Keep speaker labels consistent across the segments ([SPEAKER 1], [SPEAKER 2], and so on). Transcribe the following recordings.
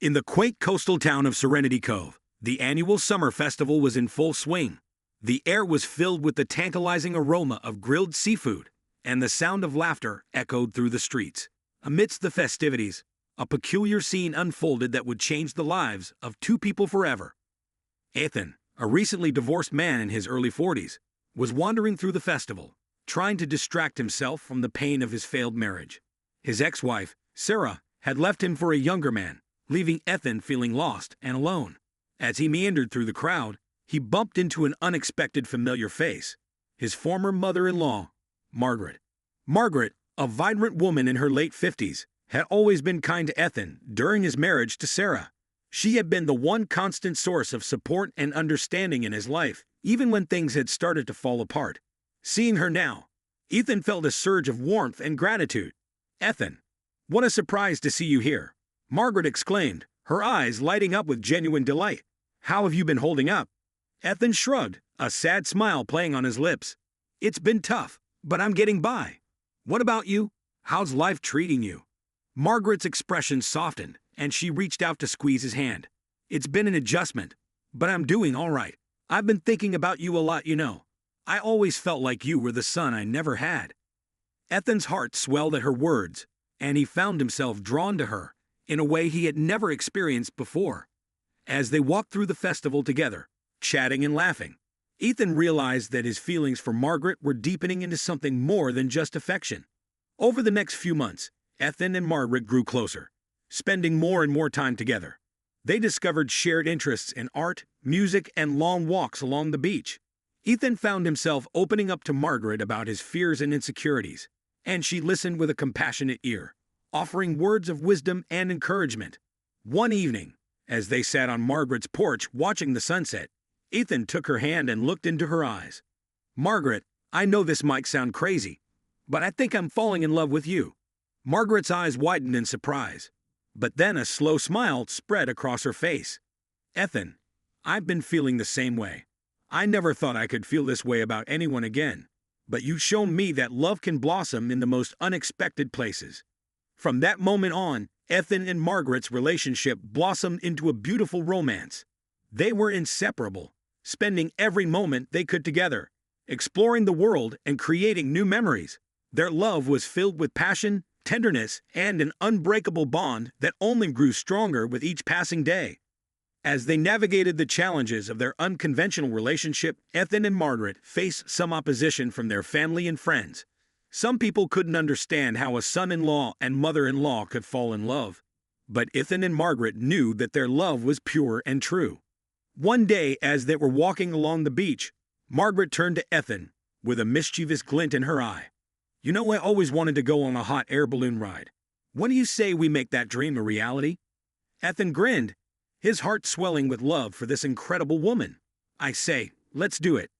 [SPEAKER 1] In the quaint coastal town of Serenity Cove, the annual summer festival was in full swing. The air was filled with the tantalizing aroma of grilled seafood, and the sound of laughter echoed through the streets. Amidst the festivities, a peculiar scene unfolded that would change the lives of two people forever. Ethan, a recently divorced man in his early 40s, was wandering through the festival, trying to distract himself from the pain of his failed marriage. His ex-wife, Sarah, had left him for a younger man, leaving Ethan feeling lost and alone. As he meandered through the crowd, he bumped into an unexpected familiar face, his former mother-in-law, Margaret. Margaret, a vibrant woman in her late 50s, had always been kind to Ethan during his marriage to Sarah. She had been the one constant source of support and understanding in his life, even when things had started to fall apart. Seeing her now, Ethan felt a surge of warmth and gratitude. "Ethan, what a surprise to see you here," Margaret exclaimed, her eyes lighting up with genuine delight. "How have you been holding up?" Ethan shrugged, a sad smile playing on his lips. "It's been tough, but I'm getting by. What about you? How's life treating you?" Margaret's expression softened, and she reached out to squeeze his hand. "It's been an adjustment, but I'm doing all right. I've been thinking about you a lot, you know. I always felt like you were the son I never had." Ethan's heart swelled at her words, and he found himself drawn to her in a way he had never experienced before. As they walked through the festival together, chatting and laughing, Ethan realized that his feelings for Margaret were deepening into something more than just affection. Over the next few months, Ethan and Margaret grew closer, spending more and more time together. They discovered shared interests in art, music, and long walks along the beach. Ethan found himself opening up to Margaret about his fears and insecurities, and she listened with a compassionate ear, offering words of wisdom and encouragement. One evening, as they sat on Margaret's porch watching the sunset, Ethan took her hand and looked into her eyes. "Margaret, I know this might sound crazy, but I think I'm falling in love with you." Margaret's eyes widened in surprise, but then a slow smile spread across her face. "Ethan, I've been feeling the same way. I never thought I could feel this way about anyone again, but you've shown me that love can blossom in the most unexpected places." From that moment on, Ethan and Margaret's relationship blossomed into a beautiful romance. They were inseparable, spending every moment they could together, exploring the world and creating new memories. Their love was filled with passion, tenderness, and an unbreakable bond that only grew stronger with each passing day. As they navigated the challenges of their unconventional relationship, Ethan and Margaret faced some opposition from their family and friends. Some people couldn't understand how a son-in-law and mother-in-law could fall in love, but Ethan and Margaret knew that their love was pure and true. One day, as they were walking along the beach, Margaret turned to Ethan with a mischievous glint in her eye. "You know, I always wanted to go on a hot air balloon ride. When do you say we make that dream a reality?" Ethan grinned, his heart swelling with love for this incredible woman. "I say, let's do it.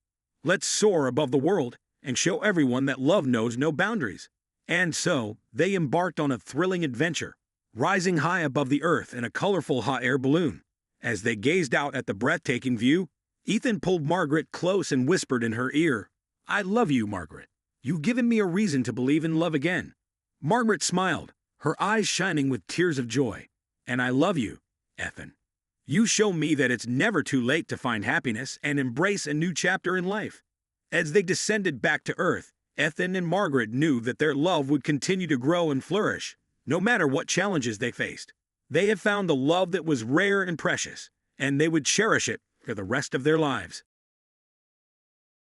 [SPEAKER 1] Let's soar above the world and show everyone that love knows no boundaries." And so, they embarked on a thrilling adventure, rising high above the earth in a colorful hot air balloon. As they gazed out at the breathtaking view, Ethan pulled Margaret close and whispered in her ear, "I love you, Margaret. You've given me a reason to believe in love again." Margaret smiled, her eyes shining with tears of joy. "And I love you, Ethan. You show me that it's never too late to find happiness and embrace a new chapter in life." As they descended back to earth, Ethan and Margaret knew that their love would continue to grow and flourish, no matter what challenges they faced. They had found a love that was rare and precious, and they would cherish it for the rest of their lives.